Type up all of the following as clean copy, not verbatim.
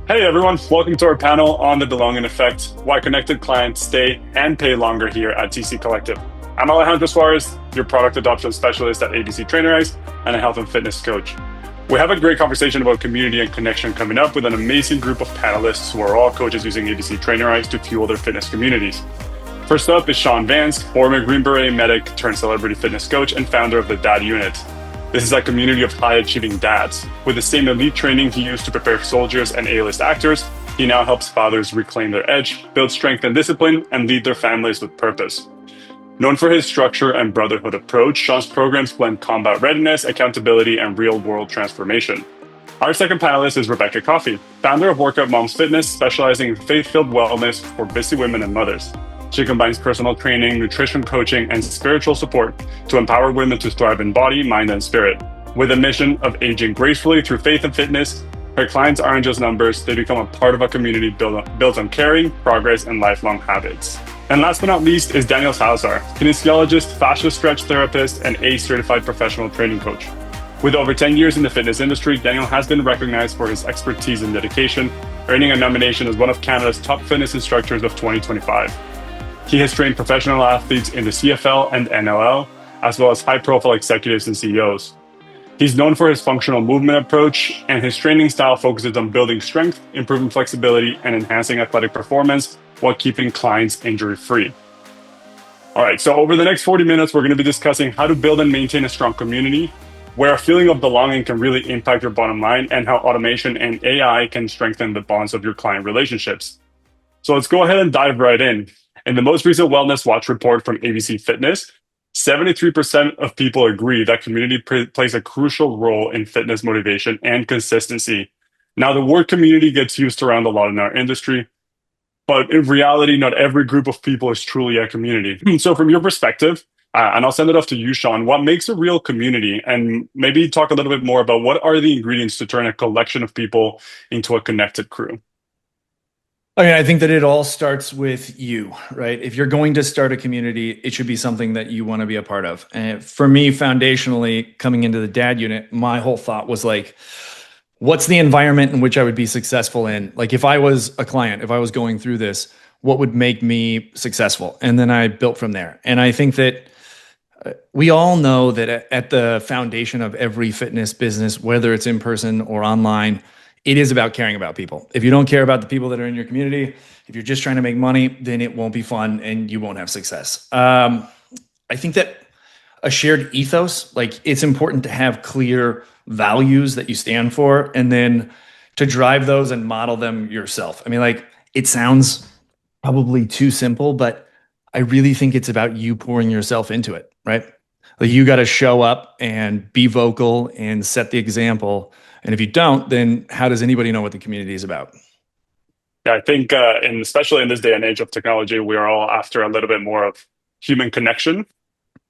Hey everyone, welcome to our panel on the belonging effect, why connected clients stay and pay longer here at TC Collective. I'm Alejandro Soares, your product adoption specialist at ABC Trainerize and a health and fitness coach. We have a great conversation about community and connection coming up with an amazing group of panelists who are all coaches using ABC Trainerize to fuel their fitness communities. First up is Shawn Vance, former Green Beret medic turned celebrity fitness coach and founder of the Dad Unit. This is a community of high-achieving dads. With the same elite training he used to prepare soldiers and A-list actors, he now helps fathers reclaim their edge, build strength and discipline, and lead their families with purpose. Known for his structure and brotherhood approach, Shawn's programs blend combat readiness, accountability, and real-world transformation. Our second panelist is Rebecca Coffey, founder of Workout Moms Fitness, specializing in faith-filled wellness for busy women and mothers. She combines personal training, nutrition coaching, and spiritual support to empower women to thrive in body, mind, and spirit. With a mission of aging gracefully through faith and fitness, her clients aren't just numbers, they become a part of a community built on caring, progress, and lifelong habits. And last but not least is Daniel Salazar, kinesiologist, fascia stretch therapist, and ACE-certified professional training coach. With over 10 years in the fitness industry, Daniel has been recognized for his expertise and dedication, earning a nomination as one of Canada's top fitness instructors of 2025. He has trained professional athletes in the CFL and NLL, as well as high-profile executives and CEOs. He's known for his functional movement approach, and his training style focuses on building strength, improving flexibility, and enhancing athletic performance while keeping clients injury-free. All right, so over the next 40 minutes, we're going to be discussing how to build and maintain a strong community, where a feeling of belonging can really impact your bottom line, and how automation and AI can strengthen the bonds of your client relationships. So let's go ahead and dive right in. In the most recent Wellness Watch report from ABC Fitness, 73% of people agree that community plays a crucial role in fitness motivation and consistency. Now, the word community gets used around a lot in our industry, but in reality, not every group of people is truly a community. So from your perspective, and I'll send it off to you, Shawn, what makes a real community? And maybe talk a little bit more about what are the ingredients to turn a collection of people into a connected crew? I mean, I think that it all starts with you, right? If you're going to start a community, it should be something that you want to be a part of. And for me, foundationally, coming into the Dad Unit, my whole thought was like, what's the environment in which I would be successful in? Like if I was a client, if I was going through this, what would make me successful? And then I built from there. And I think that we all know that at the foundation of every fitness business, whether it's in person or online, it is about caring about people. If you don't care about the people that are in your community, if you're just trying to make money, then it won't be fun and you won't have success. I think that a shared ethos, like it's important to have clear values that you stand for and then to drive those and model them yourself. I mean, like it sounds probably too simple, but I really think it's about you pouring yourself into it, right? Like you got to show up and be vocal and set the example. And if you don't, then how does anybody know what the community is about? Yeah, I think, especially in this day and age of technology, we are all after a little bit more of human connection.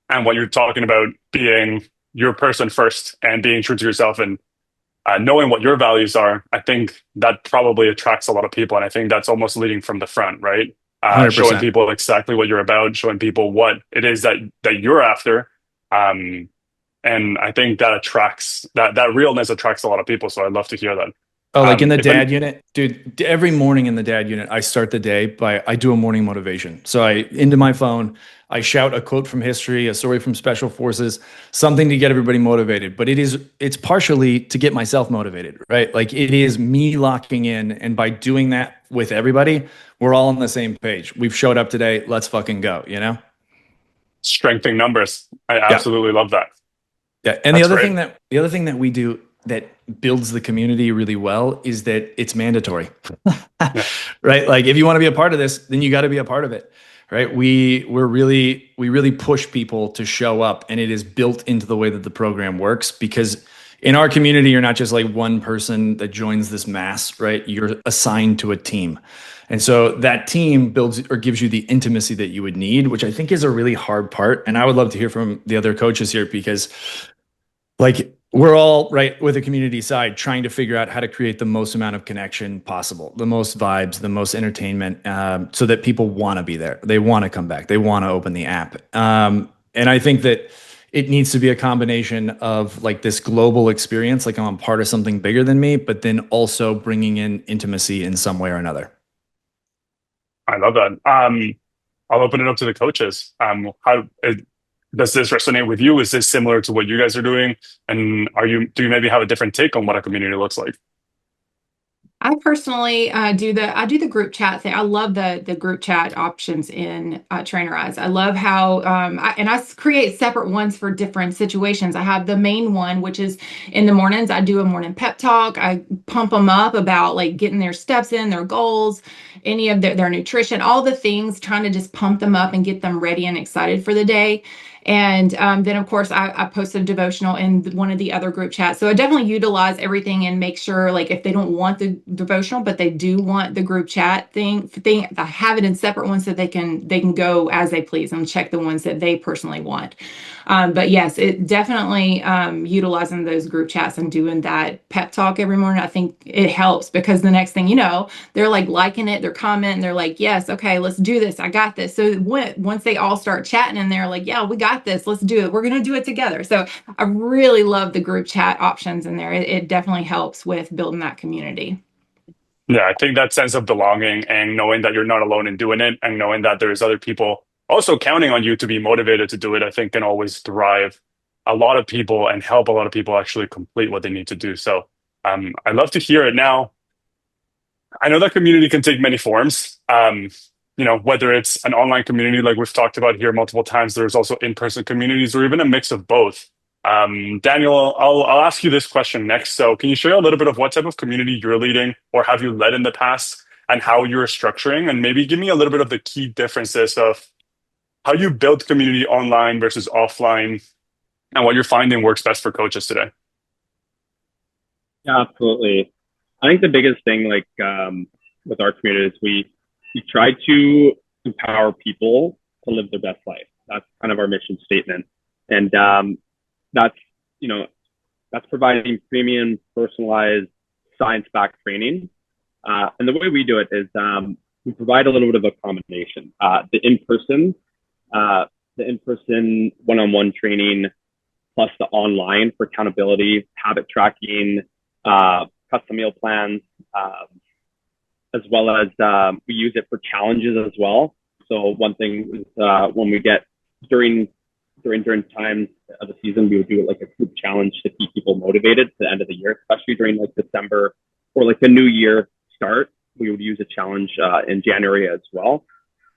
And what you're talking about being your person first and being true to yourself and knowing what your values are, I think that probably attracts a lot of people. And I think that's almost leading from the front, right? Showing 100%. people exactly what you're about, showing people what it is that you're after. And I think that attracts that realness attracts a lot of people. So I'd love to hear that. Oh, like in the Dad Unit, dude, every morning in the Dad Unit, I start the day I do a morning motivation. So into my phone, I shout a quote from history, a story from Special Forces, something to get everybody motivated. But it's partially to get myself motivated, right? Like it is me locking in. And by doing that with everybody, we're all on the same page. We've showed up today. Let's fucking go, you know? Strengthening numbers. I Yeah. absolutely love that. Yeah. And That's the great. other thing that we do that builds the community really well is that it's mandatory. Yeah. Right? Like if you want to be a part of this, then you got to be a part of it. Right? We really push people to show up, and it is built into the way that the program works, because in our community, you're not just like one person that joins this mass, right? You're assigned to a team. And so that team builds or gives you the intimacy that you would need, which I think is a really hard part. And I would love to hear from the other coaches here, because like we're all right with the community side trying to figure out how to create the most amount of connection possible, the most vibes, the most entertainment, so that people want to be there. They want to come back. They want to open the app. And I think that it needs to be a combination of like this global experience, like I'm a part of something bigger than me, but then also bringing in intimacy in some way or another. I love that. I'll open it up to the coaches. Does this resonate with you? Is this similar to what you guys are doing? And do you maybe have a different take on what a community looks like? I personally do the group chat thing. I love the group chat options in Trainerize. I love how I create separate ones for different situations. I have the main one, which is in the mornings. I do a morning pep talk. I pump them up about like getting their steps in, their goals, any of their nutrition, all the things, trying to just pump them up and get them ready and excited for the day. And then, of course, I posted a devotional in one of the other group chats. So I definitely utilize everything and make sure, like, if they don't want the devotional, but they do want the group chat thing, I have it in separate ones so they can go as they please and check the ones that they personally want. But yes, it definitely utilizing those group chats and doing that pep talk every morning. I think it helps because the next thing you know, they're like liking it, they're commenting, they're like, yes, okay, let's do this. I got this. So once they all start chatting and they're like, yeah, we got this. Let's do it. We're going to do it together. So I really love the group chat options in there. It definitely helps with building that community. Yeah, I think that sense of belonging and knowing that you're not alone in doing it and knowing that there's other people also counting on you to be motivated to do it, I think can always drive a lot of people and help a lot of people actually complete what they need to do. So I'd love to hear it now. I know that community can take many forms. Whether it's an online community like we've talked about here multiple times, there's also in-person communities or even a mix of both. Daniel, I'll ask you this question next. So can you share a little bit of what type of community you're leading or have you led in the past and how you're structuring? And maybe give me a little bit of the key differences of how you build community online versus offline and what you're finding works best for coaches today. Yeah, absolutely. I think the biggest thing, like with our community, is we try to empower people to live their best life. That's kind of our mission statement, and that's that's providing premium, personalized, science-backed training. And the way we do it is we provide a little bit of a combination: the in-person one-on-one training, plus the online for accountability, habit tracking, custom meal plans, as well as we use it for challenges as well. So one thing is when we get during times of the season, we would do like a group challenge to keep people motivated to the end of the year, especially during like December or like the new year start. We would use a challenge in January as well.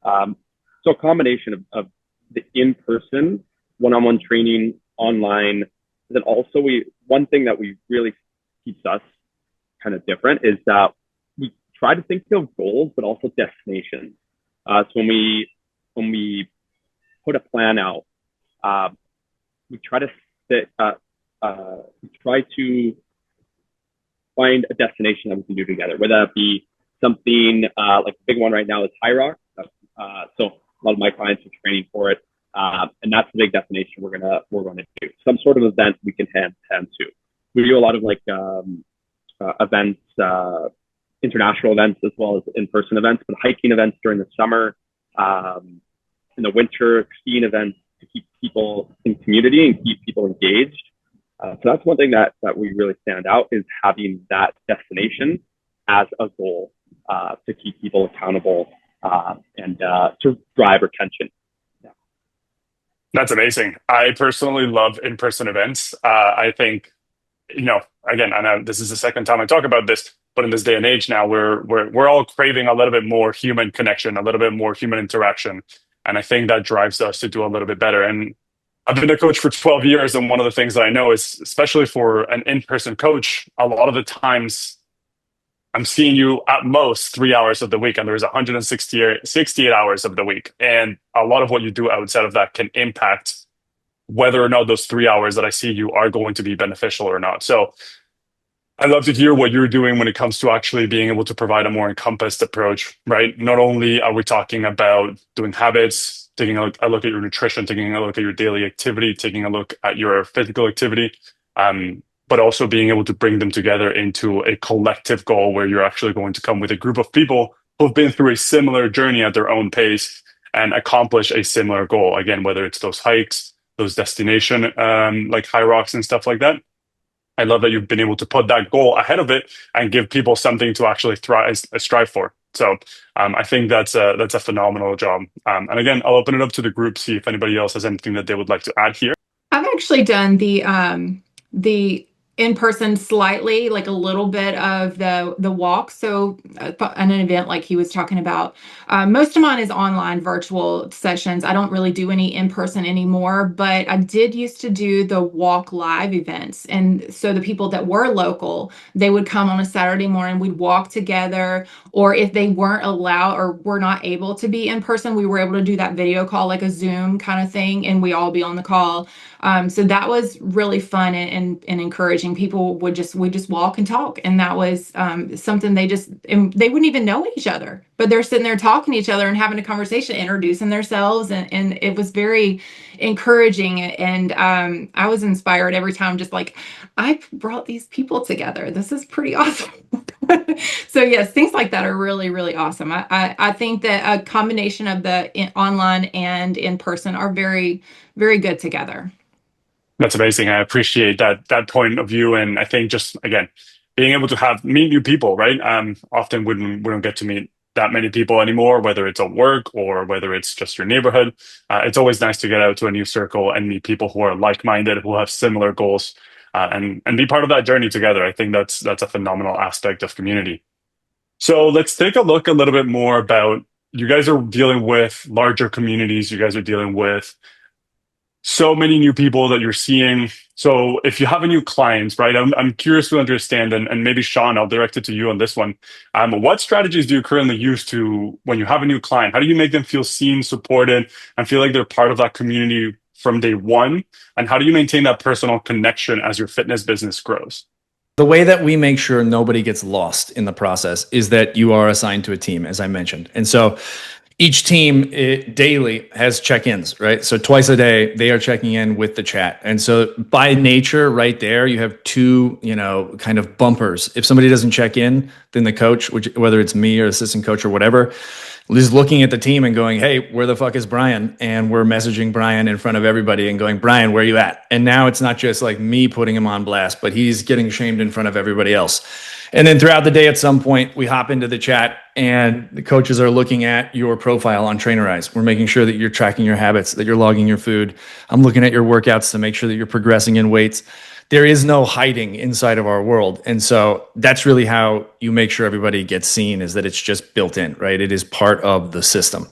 So a combination of the in-person one-on-one training online. Then also one thing that we really keeps us kind of different is that we try to think of goals, but also destinations. So when we put a plan out, we try to find a destination that we can do together, whether that be something like the big one right now is High Rock. So a lot of my clients are training for it, and that's the big destination we're gonna do. Some sort of event we can hand to. We do a lot of like events, international events as well as in-person events, but hiking events during the summer, in the winter, skiing events to keep people in community and keep people engaged. So that's one thing that we really stand out is having that destination as a goal to keep people accountable and to drive retention. Yeah. That's amazing. I personally love in-person events. I think, again, I know this is the second time I talk about this, but in this day and age now, we're all craving a little bit more human connection, a little bit more human interaction. And I think that drives us to do a little bit better. And I've been a coach for 12 years. And one of the things that I know is, especially for an in-person coach, a lot of the times I'm seeing you at most 3 hours of the week, and there's 168 hours of the week. And a lot of what you do outside of that can impact whether or not those 3 hours that I see you are going to be beneficial or not. So I'd love to hear what you're doing when it comes to actually being able to provide a more encompassed approach, right? Not only are we talking about doing habits, taking a look at your nutrition, taking a look at your daily activity, taking a look at your physical activity, but also being able to bring them together into a collective goal where you're actually going to come with a group of people who've been through a similar journey at their own pace and accomplish a similar goal. Again, whether it's those hikes, those destination like high rocks and stuff like that. I love that you've been able to put that goal ahead of it and give people something to actually strive for. So I think that's a phenomenal job. And again, I'll open it up to the group, see if anybody else has anything that they would like to add here. I've actually done the in person slightly, like a little bit of the walk. So an event like he was talking about. Most of mine is online virtual sessions. I don't really do any in person anymore, but I did used to do the walk live events. And so the people that were local, they would come on a Saturday morning, we'd walk together, or if they weren't allowed or were not able to be in person, we were able to do that video call, like a Zoom kind of thing, and we all be on the call. So that was really fun and encouraging. People would just walk and talk, and that was something they wouldn't even know each other, but they're sitting there talking to each other and having a conversation, introducing themselves, and it was very encouraging. And I was inspired every time, just like, I brought these people together. This is pretty awesome. So yes, things like that are really, really awesome. I think that a combination of the online and in person are very, very good together. That's amazing. I appreciate that point of view, and I think just again being able to meet new people, right? Often we don't get to meet that many people anymore, whether it's at work or whether it's just your neighborhood. It's always nice to get out to a new circle and meet people who are like-minded, who have similar goals, and be part of that journey together. I think that's a phenomenal aspect of community. So let's take a look a little bit more about, you guys are dealing with larger communities. You guys are dealing with so many new people that you're seeing. So if you have a new client, right, I'm curious to understand, and maybe Shawn, I'll direct it to you on this one. What strategies do you currently use when you have a new client? How do you make them feel seen, supported, and feel like they're part of that community from day one? And how do you maintain that personal connection as your fitness business grows? The way that we make sure nobody gets lost in the process is that you are assigned to a team, as I mentioned. And so each team daily has check-ins, right? So twice a day, they are checking in with the chat. And so by nature, right there, you have two, kind of bumpers. If somebody doesn't check in, then the coach, whether it's me or assistant coach or whatever, is looking at the team and going, hey, where the fuck is Brian? And we're messaging Brian in front of everybody and going, Brian, where are you at? And now it's not just like me putting him on blast, but he's getting shamed in front of everybody else. And then throughout the day, at some point, we hop into the chat and the coaches are looking at your profile on Trainerize. We're making sure that you're tracking your habits, that you're logging your food. I'm looking at your workouts to make sure that you're progressing in weights. There is no hiding inside of our world. And so that's really how you make sure everybody gets seen, is that it's just built in, right? It is part of the system.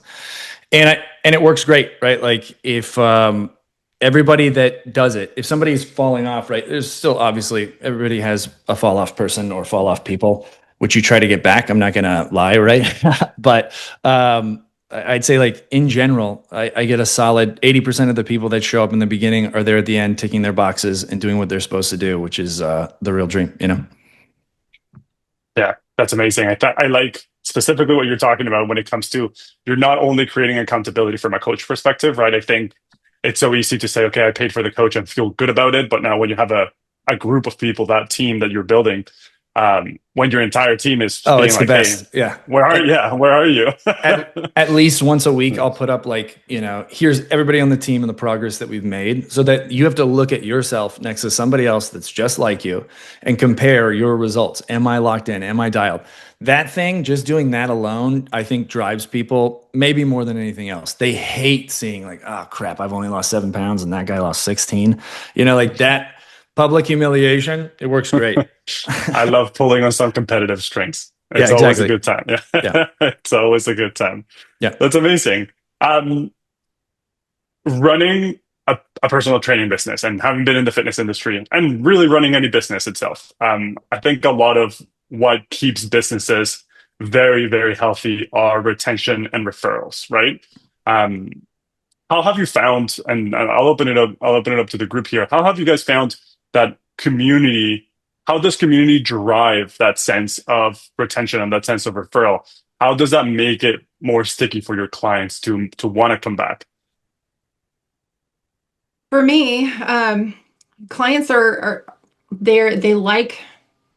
And it works great, right? Like if everybody that does it, if somebody's falling off, right, there's still obviously everybody has a fall off person or fall off people, which you try to get back. I'm not going to lie, right? But I'd say, like, in general, I get a solid 80% of the people that show up in the beginning are there at the end, ticking their boxes and doing what they're supposed to do, which is the real dream, Yeah, that's amazing. I like specifically what you're talking about when it comes to, you're not only creating accountability from a coach perspective, right? I think it's so easy to say, okay, I paid for the coach and feel good about it. But now when you have a group of people, that team that you're building, when your entire team is being it's like, the best. hey, Yeah. where are you? at least once a week, I'll put up like, here's everybody on the team and the progress that we've made, so that you have to look at yourself next to somebody else that's just like you and compare your results. Am I locked in? Am I dialed? That thing, just doing that alone, I think drives people maybe more than anything else. They hate seeing like, oh crap, I've only lost 7 pounds and that guy lost 16. Like that public humiliation, it works great. I love pulling on some competitive strings. It's Yeah, exactly. always a good time. Yeah. It's always a good time. Yeah. That's amazing. Running a personal training business and having been in the fitness industry and really running any business itself, I think a lot of what keeps businesses very, very healthy are retention and referrals, right? How have you found, and I'll open it up to the group here. How have you guys found that community? How does community drive that sense of retention and that sense of referral? How does that make it more sticky for your clients to want to come back? For me, clients they like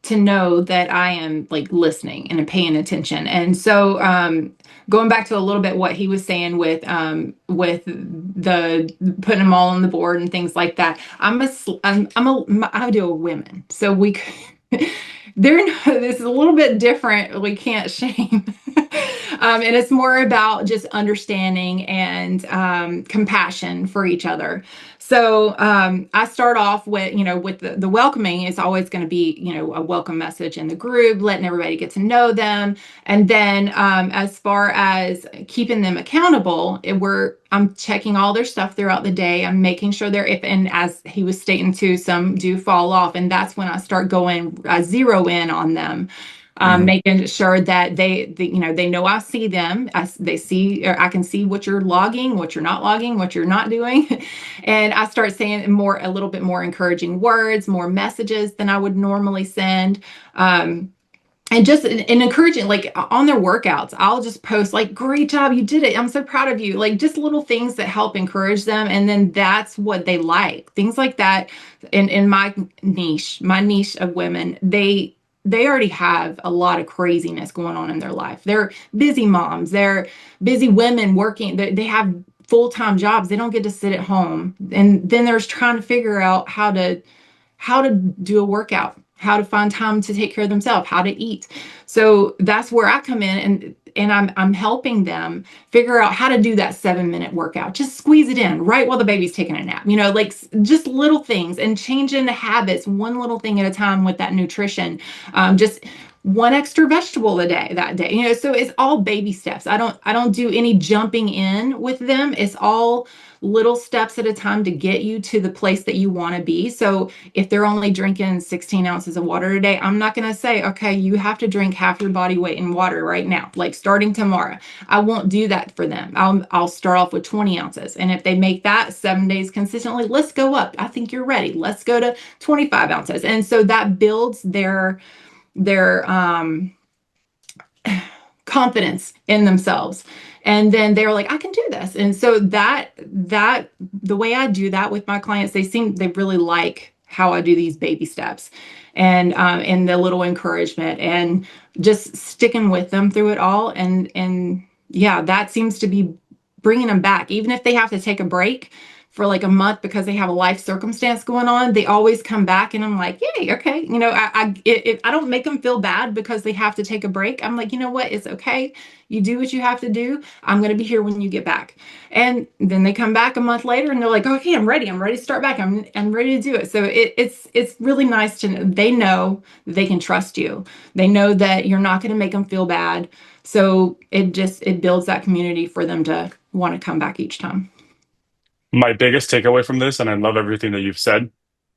to know that I am like listening and paying attention. And so going back to a little bit what he was saying with the putting them all on the board and things like that. I do a women. So this is a little bit different. We can't shame. And it's more about just understanding and compassion for each other. So I start off with, with the welcoming is always going to be, a welcome message in the group, letting everybody get to know them. And then as far as keeping them accountable, I'm checking all their stuff throughout the day. I'm making sure and as he was stating too, some do fall off. And that's when I start zero in on them. Making sure that they know I see them. They see, or I can see what you're logging, what you're not logging, what you're not doing. And I start saying a little bit more encouraging words, more messages than I would normally send. And just encouraging, like on their workouts, I'll just post like, great job, you did it. I'm so proud of you. Like just little things that help encourage them. And then that's what they like. Things like that in my niche of women, they already have a lot of craziness going on in their life. They're busy moms. They're busy women working. They have full-time jobs. They don't get to sit at home. And then there's trying to figure out how to do a workout, how to find time to take care of themselves, how to eat. So that's where I come in and I'm helping them figure out how to do that 7-minute workout. Just squeeze it in right while the baby's taking a nap, like just little things and changing the habits, one little thing at a time with that nutrition. Just one extra vegetable that day, so it's all baby steps. I don't do any jumping in with them. It's all little steps at a time to get you to the place that you want to be. So if they're only drinking 16 ounces of water a day, I'm not going to say, okay, you have to drink half your body weight in water right now, like starting tomorrow. I won't do that for them. I'll start off with 20 ounces. And if they make that 7 days consistently, let's go up. I think you're ready. Let's go to 25 ounces. And so that builds their confidence in themselves. And then they're like, I can do this. And so that the way I do that with my clients, they really like how I do these baby steps and the little encouragement and just sticking with them through it all. And yeah, that seems to be bringing them back. Even if they have to take a break for like a month because they have a life circumstance going on, they always come back and I'm like, yay, okay. I don't make them feel bad because they have to take a break. I'm like, you know what? It's okay. You do what you have to do. I'm going to be here when you get back. And then they come back a month later and they're like, okay, I'm ready. I'm ready to start back. I'm ready to do it. So it's really nice to know they know that they can trust you. They know that you're not going to make them feel bad. So it builds that community for them to want to come back each time. My biggest takeaway from this, and I love everything that you've said,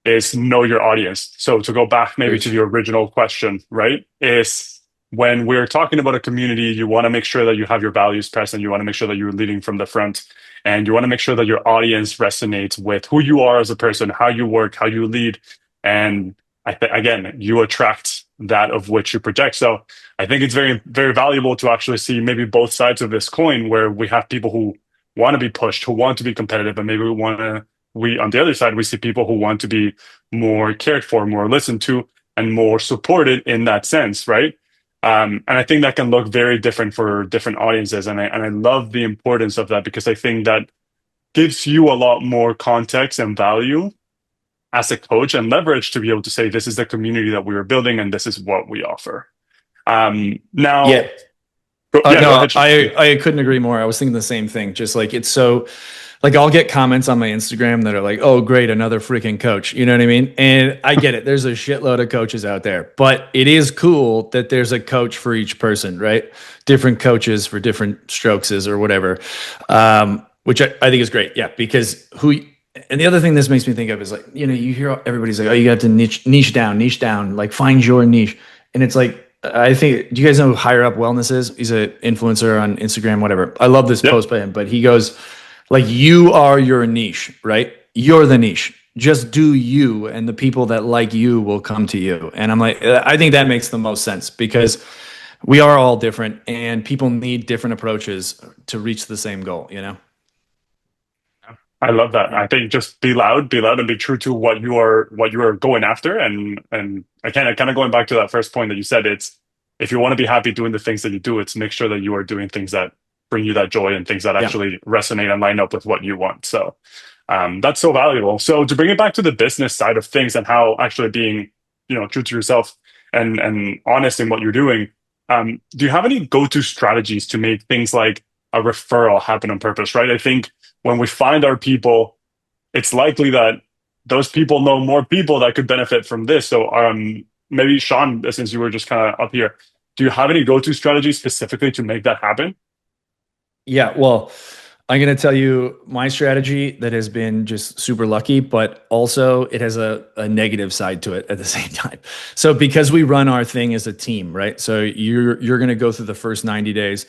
is know your audience. So to go back maybe to the original question, right, is when we're talking about a community, you want to make sure that you have your values present. You want to make sure that you're leading from the front, and you want to make sure that your audience resonates with who you are as a person, how you work, how you lead. And again, you attract that of which you project. So I think it's very, very valuable to actually see maybe both sides of this coin, where we have people who want to be pushed, who want to be competitive, and maybe we on the other side, we see people who want to be more cared for, more listened to, and more supported in that sense, right? And I think that can look very different for different audiences. And I love the importance of that, because I think that gives you a lot more context and value as a coach and leverage to be able to say, this is the community that we are building and this is what we offer. Now, yeah. I couldn't agree more. I was thinking the same thing. Just like, it's so, like, I'll get comments on my Instagram that are like, oh, great, another freaking coach. You know what I mean? And I get it. There's a shitload of coaches out there, but it is cool that there's a coach for each person, right? Different coaches for different strokes or whatever, which I think is great. Yeah, because and the other thing this makes me think of is like, you hear everybody's like, oh, you got to niche down, like find your niche. And it's like, I think, do you guys know who Higher Up Wellness is? He's an influencer on Instagram, whatever. I love this post by him, but he goes like, you are your niche, right? You're the niche. Just do you, and the people that like you will come to you. And I'm like, I think that makes the most sense, because we are all different and people need different approaches to reach the same goal, I love that. I think just be loud, and be true to what you are going after. And kind of going back to that first point that you said, it's if you want to be happy doing the things that you do, it's make sure that you are doing things that bring you that joy and things that Yeah. actually resonate and line up with what you want. So that's so valuable. So to bring it back to the business side of things and how actually being, true to yourself and honest in what you're doing, do you have any go-to strategies to make things like a referral happen on purpose, right? I think when we find our people, it's likely that those people know more people that could benefit from this. So maybe Shawn, since you were just kind of up here, do you have any go-to strategies specifically to make that happen? Yeah, well, I'm going to tell you my strategy that has been just super lucky, but also it has a negative side to it at the same time. So because we run our thing as a team, right? So you're going to go through the first 90 days.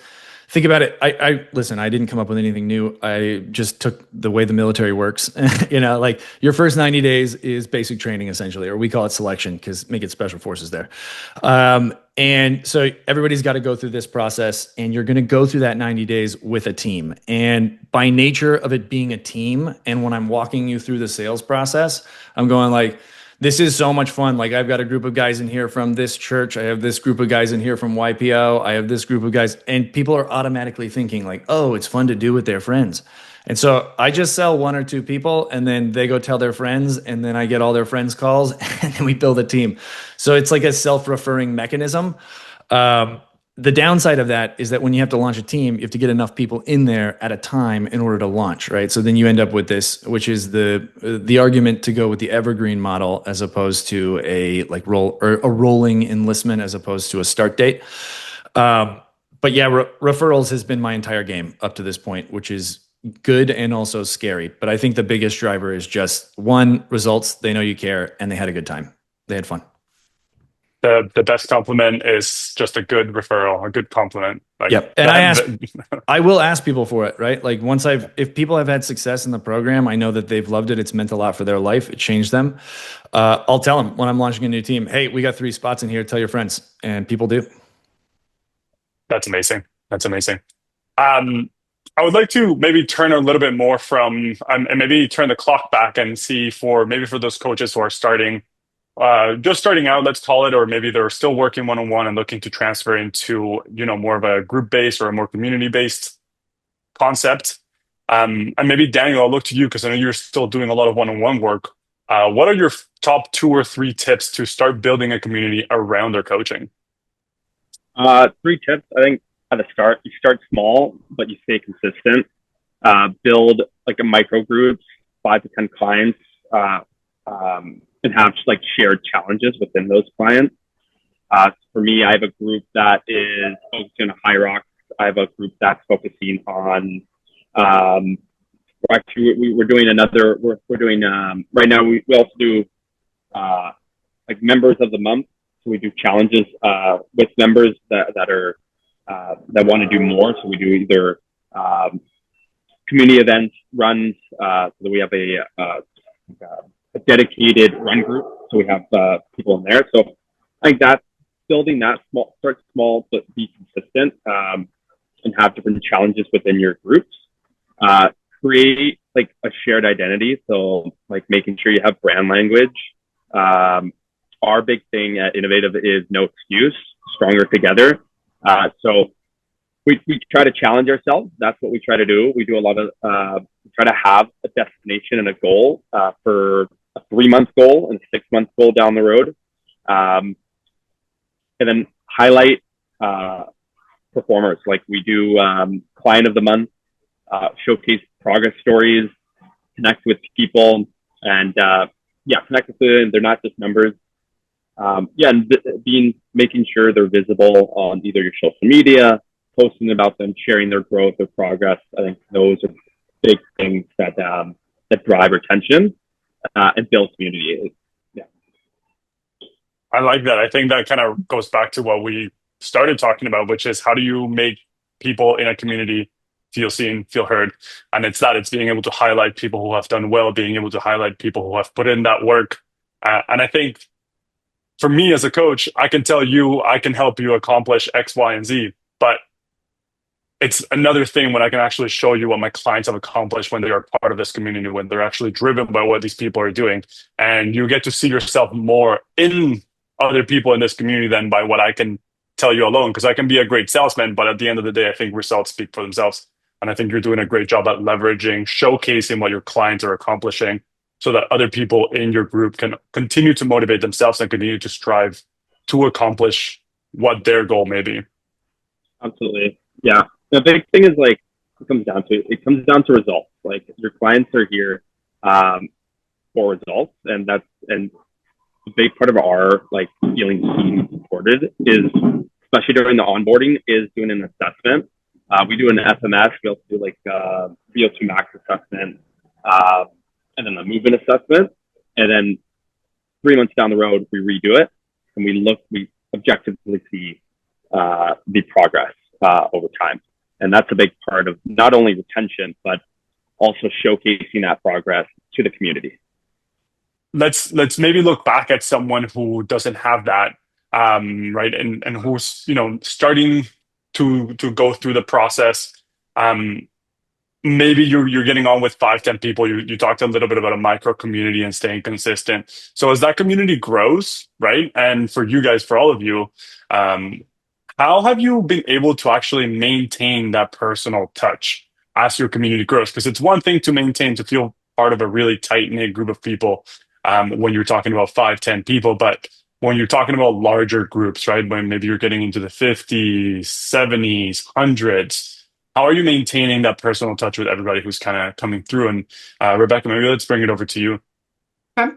Think about it. I listen, I didn't come up with anything new. I just took the way the military works. Like your first 90 days is basic training essentially, or we call it selection because make it special forces there. And so everybody's got to go through this process, and you're going to go through that 90 days with a team. And by nature of it being a team, and when I'm walking you through the sales process, I'm going like, this is so much fun. Like I've got a group of guys in here from this church. I have this group of guys in here from YPO. I have this group of guys, and people are automatically thinking like, oh, it's fun to do with their friends. And so I just sell one or two people, and then they go tell their friends, and then I get all their friends' calls, and then we build a team. So it's like a self-referring mechanism. The downside of that is that when you have to launch a team, you have to get enough people in there at a time in order to launch, right? So then you end up with this, which is the argument to go with the evergreen model as opposed to a rolling enlistment as opposed to a start date. But yeah, referrals has been my entire game up to this point, which is good and also scary. But I think the biggest driver is just one, results. They know you care, and they had a good time. They had fun. The best compliment is just a good referral, a good compliment. Like, yep. And I will ask people for it, right? Like if people have had success in the program, I know that they've loved it. It's meant a lot for their life. It changed them. I'll tell them when I'm launching a new team, hey, we got 3 spots in here. Tell your friends. And people do. That's amazing. That's amazing. I would like to maybe turn a little bit more from, and maybe turn the clock back and see for those coaches who are just starting out, let's call it, or maybe they're still working one-on-one and looking to transfer into, more of a group-based or a more community-based concept. And maybe Daniel, I'll look to you because I know you're still doing a lot of one-on-one work. What are your top 2 or 3 tips to start building a community around their coaching? 3 tips. I think at the start, you start small, but you stay consistent. Build like a micro groups, 5 to 10 clients, and have like shared challenges within those clients. For me, I have a group that is focusing on high rocks. I have a group that's focusing on, we're doing right now, we also do like members of the month. So we do challenges with members that want to do more. So we do either community events, runs, so that we have a dedicated run group. So we have people in there. So I think that's building that start small, but be consistent, and have different challenges within your groups. Create like a shared identity. So like making sure you have brand language. Our big thing at Innovative is no excuse, stronger together. So we try to challenge ourselves. That's what we try to do. We do a lot of, try to have a destination and a goal for a 3-month goal and a 6-month goal down the road. And then highlight performers. Like we do client of the month, showcase progress stories, connect with people, and connect with them. They're not just numbers. And making sure they're visible on either your social media, posting about them, sharing their growth or progress. I think those are big things that drive retention and build community. Yeah. I like that. I think that kind of goes back to what we started talking about, which is how do you make people in a community feel seen, feel heard? And it's being able to highlight people who have done well, being able to highlight people who have put in that work. And I think for me as a coach, I can tell you, I can help you accomplish X, Y, and Z, but it's another thing when I can actually show you what my clients have accomplished when they are part of this community, when they're actually driven by what these people are doing. And you get to see yourself more in other people in this community than by what I can tell you alone. Because I can be a great salesman, but at the end of the day, I think results speak for themselves. And I think you're doing a great job at leveraging, showcasing what your clients are accomplishing so that other people in your group can continue to motivate themselves and continue to strive to accomplish what their goal may be. Absolutely. Yeah. The big thing is like, it comes down to results. Like your clients are here for results, and a big part of our like feeling seen and supported is, especially during the onboarding, is doing an assessment. We do an FMS. We also do like VO2 max assessment, and then a movement assessment. And then 3 months down the road, we redo it, and we objectively see the progress over time. And that's a big part of not only retention, but also showcasing that progress to the community. Let's maybe look back at someone who doesn't have that, right, and who's starting to go through the process. Maybe you're getting on with 5-10 people. You talked a little bit about a micro community and staying consistent. So as that community grows, right, and for you guys, for all of you, how have you been able to actually maintain that personal touch as your community grows? Because it's one thing to feel part of a really tight-knit group of people when you're talking about 5-10 people, but when you're talking about larger groups, right, when maybe you're getting into the 50s, 70s, 100s, how are you maintaining that personal touch with everybody who's kind of coming through? And Rebecca, maybe let's bring it over to you. Okay.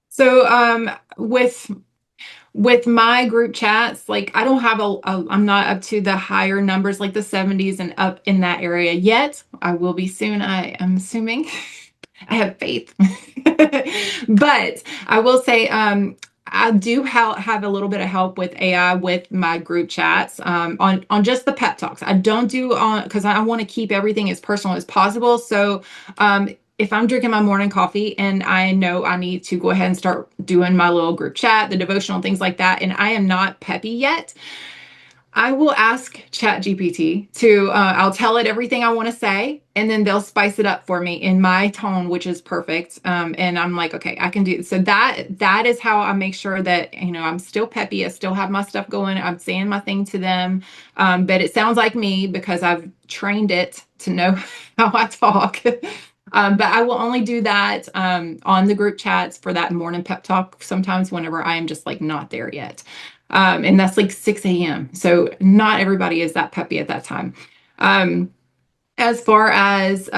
So with my group chats, like I don't have I'm not up to the higher numbers like the 70s and up in that area yet. I will be soon, I am assuming. I have faith. But I will say I do have a little bit of help with AI with my group chats on just the pep talks. I don't do on because I want to keep everything as personal as possible. So if I'm drinking my morning coffee and I know I need to go ahead and start doing my little group chat, the devotional, things like that, and I am not peppy yet, I will ask ChatGPT to, I'll tell it everything I want to say, and then they'll spice it up for me in my tone, which is perfect. And I'm like, okay, I can do it. So that is how I make sure that, I'm still peppy. I still have my stuff going. I'm saying my thing to them. But it sounds like me because I've trained it to know how I talk. But I will only do that on the group chats for that morning pep talk sometimes whenever I am just like not there yet. And that's like 6 a.m. So not everybody is that peppy at that time. As far as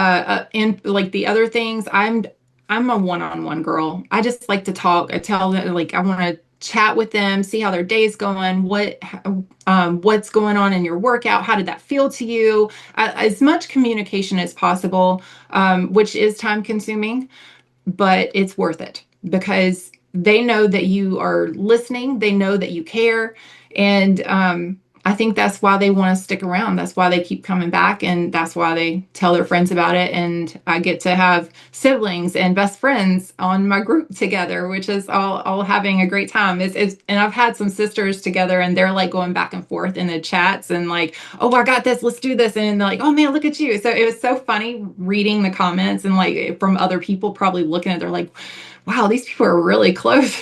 in like the other things, I'm a one-on-one girl. I just like to talk. I tell them like I want to chat with them, see how their day's going, what's going on in your workout, how did that feel to you? As much communication as possible, which is time consuming, but it's worth it because they know that you are listening. They know that you care. And I think that's why they want to stick around. That's why they keep coming back. And that's why they tell their friends about it. And I get to have siblings and best friends on my group together, which is all having a great time. And I've had some sisters together and they're like going back and forth in the chats and like, oh, I got this, let's do this. And they're like, oh man, look at you. So it was so funny reading the comments and like from other people probably looking at it, they're like, wow, these people are really close.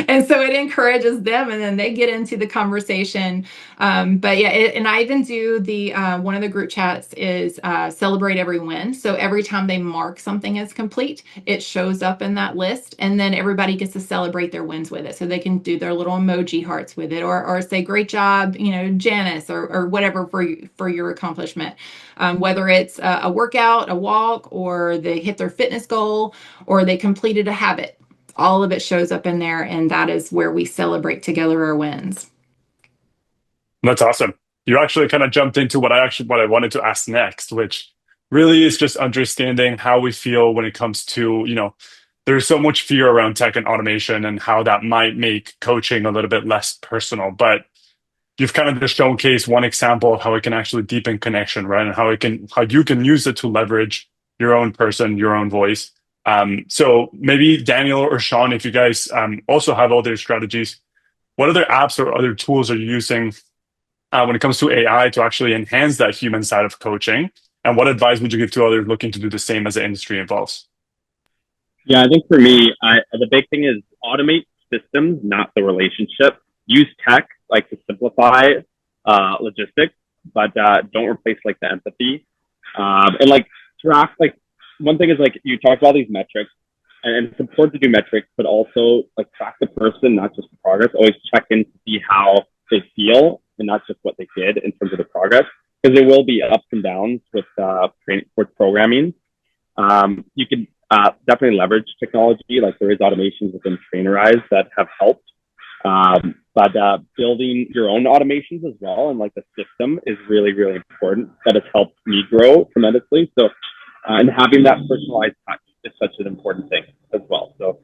And so it encourages them and then they get into the conversation. But yeah, and I even do one of the group chats is celebrate every win. So every time they mark something as complete, it shows up in that list and then everybody gets to celebrate their wins with it. So they can do their little emoji hearts with it or say, great job, Janice or whatever for your accomplishment. Whether it's a workout, a walk, or they hit their fitness goal, or they completed a habit. All of it shows up in there, and that is where we celebrate together our wins. That's awesome. You actually kind of jumped into what I wanted to ask next, which really is just understanding how we feel when it comes to, there's so much fear around tech and automation and how that might make coaching a little bit less personal. But you've kind of just showcased one example of how it can actually deepen connection, right? And how you can use it to leverage your own person, your own voice. So maybe Daniel or Shawn, if you guys also have all their strategies, what other apps or other tools are you using when it comes to AI to actually enhance that human side of coaching? And what advice would you give to others looking to do the same as the industry evolves? Yeah, I think for me, the big thing is automate systems, not the relationship. Use tech like to simplify logistics, but don't replace like the empathy. And like track, like one thing is like you talk about these metrics, and it's important to do metrics, but also like track the person, not just the progress. Always check in to see how they feel and not just what they did in terms of the progress, because there will be ups and downs with training with programming. You can definitely leverage technology, like there is automations within Trainerize that have helped. But building your own automations as well, and like the system is really, really important. That has helped me grow tremendously. So, and having that personalized touch is such an important thing as well. So,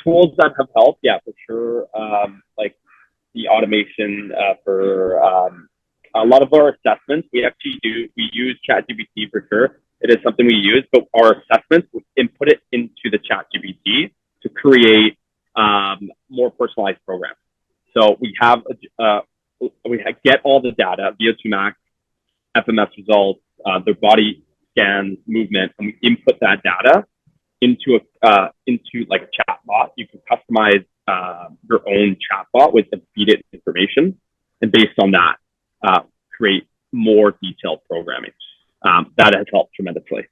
tools that have helped, yeah, for sure. Like the automation for a lot of our assessments, we use ChatGPT for sure. It is something we use, but our assessments, we input it into the ChatGPT to create more personalized programs. So we get all the data, VO2 max, FMS results, their body scans, movement, and we input that data into like a chatbot. You can customize your own chatbot with the feed it information, and based on that, create more detailed programming. That has helped tremendously.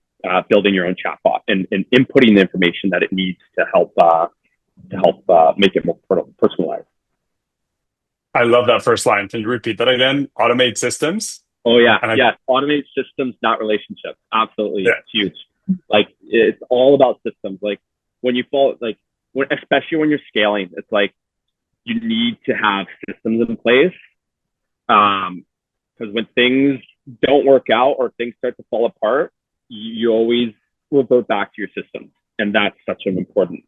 Building your own chatbot and inputting the information that it needs to help make it more personalized. I love that first line. Can you repeat that again? Automate systems. Oh yeah, automate systems, not relationships. Absolutely, yeah. It's huge. Like it's all about systems. Like when you fall, like especially when you're scaling, it's like you need to have systems in place. Because when things don't work out or things start to fall apart, you always revert back to your systems, and that's such an important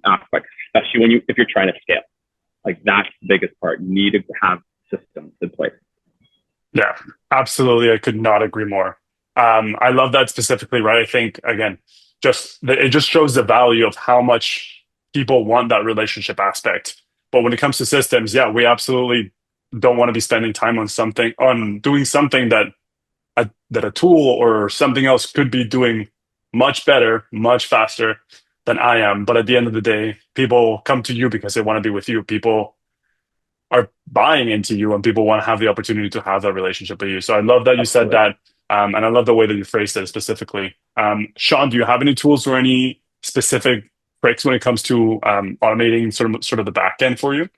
aspect, especially if you're trying to scale. Like that's the biggest part. You need to have systems in place. Yeah, absolutely. I could not agree more. I love that specifically, right? I think again, it just shows the value of how much people want that relationship aspect. But when it comes to systems, yeah, we absolutely don't want to be spending time on doing something that a tool or something else could be doing much better, much faster than I am. But at the end of the day, people come to you because they want to be with you. People are buying into you, and people want to have the opportunity to have that relationship with you. So I love that you said that. And I love the way that you phrased it specifically. Shawn, do you have any tools or any specific tricks when it comes to automating sort of the back end for you?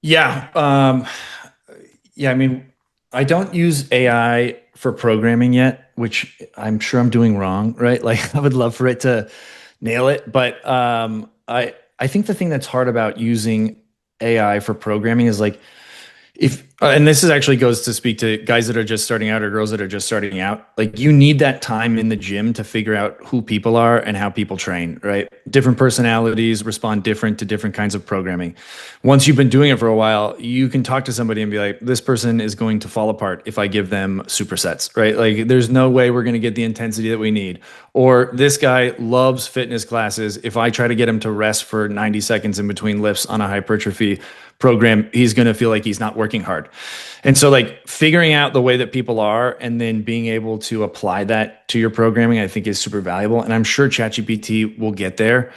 Yeah. I mean, I don't use AI for programming yet, which I'm sure I'm doing wrong, right? Like I would love for it to nail it. But I think the thing that's hard about using AI for programming is like, and this actually goes to speak to guys that are just starting out or girls that are just starting out. Like you need that time in the gym to figure out who people are and how people train, right? Different personalities respond different to different kinds of programming. Once you've been doing it for a while, you can talk to somebody and be like, this person is going to fall apart if I give them supersets, right? Like there's no way we're going to get the intensity that we need. Or this guy loves fitness classes. If I try to get him to rest for 90 seconds in between lifts on a hypertrophy program, he's going to feel like he's not working hard. And so like figuring out the way that people are and then being able to apply that to your programming, I think is super valuable. And I'm sure ChatGPT will get there.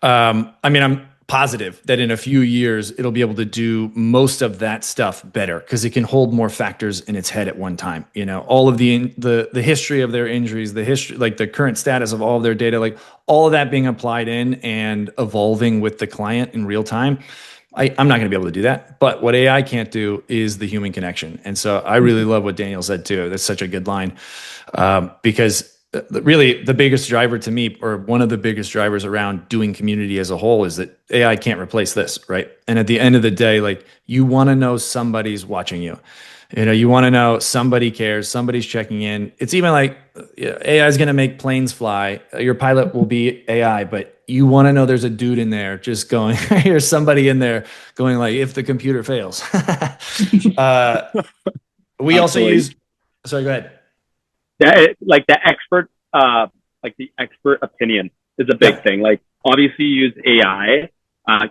I mean, I'm positive that in a few years, it'll be able to do most of that stuff better because it can hold more factors in its head at one time. You know, all of the history of their injuries, the history, like the current status of all of their data, like all of that being applied in and evolving with the client in real time. I'm not going to be able to do that. But what AI can't do is the human connection. And so I really love what Daniel said too. That's such a good line because really the biggest driver to me, or one of the biggest drivers around doing community as a whole, is that AI can't replace this, right? And at the end of the day, like you want to know somebody's watching you. You know, you want to know somebody cares, somebody's checking in. It's even like AI is going to make planes fly. Your pilot will be AI, but you want to know there's a dude in there just going, here's somebody in there going like, if the computer fails. We also use, sorry, go ahead. Like the expert opinion is a big thing. Like obviously you use AI,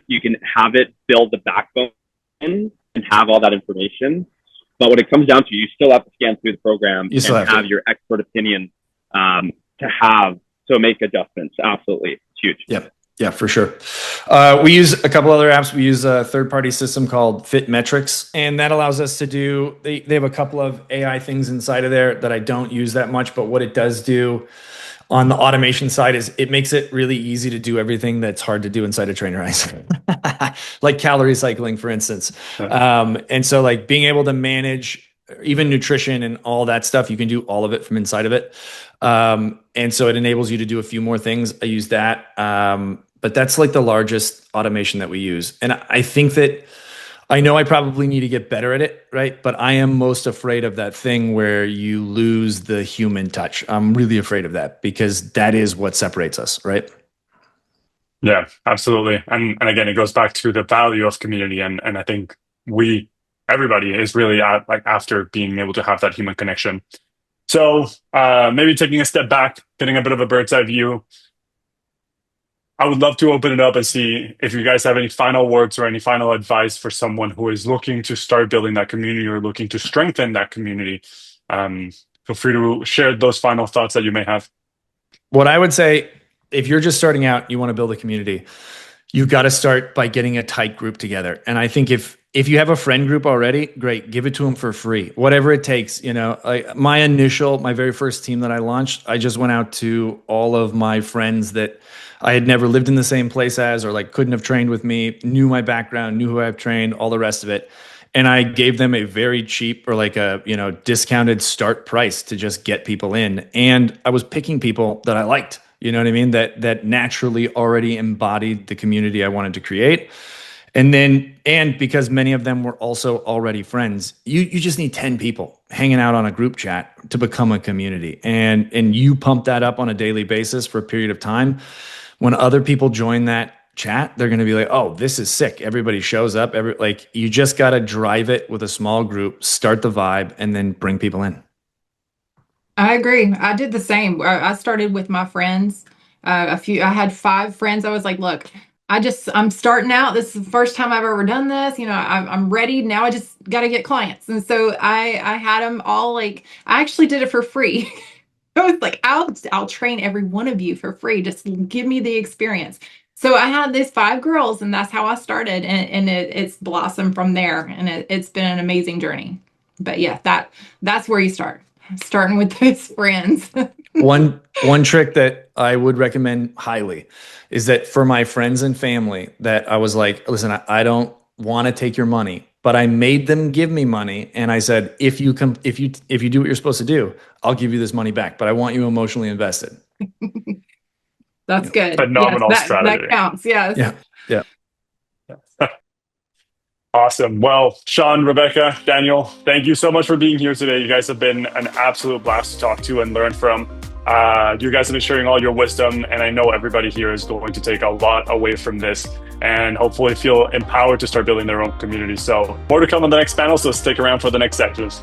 you can have it build the backbone and have all that information. But when it comes down to, you still have to scan through the program You still and have have to. your expert opinion to make adjustments. Absolutely. It's huge. Yep. Yeah, for sure. We use a couple other apps. We use a third-party system called Fit Metrics, and that allows us to do, they have a couple of AI things inside of there that I don't use that much, but what it does do on the automation side is it makes it really easy to do everything that's hard to do inside of Trainerize, like calorie cycling, for instance. And so like being able to manage even nutrition and all that stuff, you can do all of it from inside of it. And so it enables you to do a few more things. I use that. But that's like the largest automation that we use. And I think that I know I probably need to get better at it, right? But I am most afraid of that thing where you lose the human touch. I'm really afraid of that because that is what separates us, right? Yeah, absolutely. And again, it goes back to the value of community. And I think everybody is really after being able to have that human connection. So maybe taking a step back, getting a bit of a bird's eye view, I would love to open it up and see if you guys have any final words or any final advice for someone who is looking to start building that community or looking to strengthen that community. Feel free to share those final thoughts that you may have. What I would say, if you're just starting out, you want to build a community, you've got to start by getting a tight group together. And I think if you have a friend group already, great, give it to them for free, whatever it takes. Like my very first team that I launched, I just went out to all of my friends that I had never lived in the same place as, or like couldn't have trained with me, knew my background, knew who I've trained, all the rest of it. And I gave them a very cheap or like a, discounted start price to just get people in. And I was picking people that I liked, you know what I mean? That naturally already embodied the community I wanted to create. And because many of them were also already friends, you just need 10 people hanging out on a group chat to become a community. And you pump that up on a daily basis for a period of time. When other people join that chat, they're going to be like, oh, this is sick. Everybody shows up. You just got to drive it with a small group, start the vibe, and then bring people in. I agree. I did the same. I started with my friends. I had 5 friends. I was like, look, I'm starting out. This is the first time I've ever done this. I'm ready. Now I just got to get clients. And so I had them all I actually did it for free. I was like, I'll train every one of you for free. Just give me the experience. So I had these 5 girls, and that's how I started. And it's blossomed from there. And it's been an amazing journey. But yeah, that's where you start. Starting with those friends. One trick that I would recommend highly is that for my friends and family that I was like, listen, I don't want to take your money, but I made them give me money. And I said, if you do what you're supposed to do, I'll give you this money back, but I want you emotionally invested. That's good. Phenomenal strategy. That counts. Yes. Yeah. Awesome. Well, Shawn, Rebecca, Daniel, thank you so much for being here today. You guys have been an absolute blast to talk to and learn from. You guys have been sharing all your wisdom, and I know everybody here is going to take a lot away from this and hopefully feel empowered to start building their own community. So more to come on the next panel, so stick around for the next sections.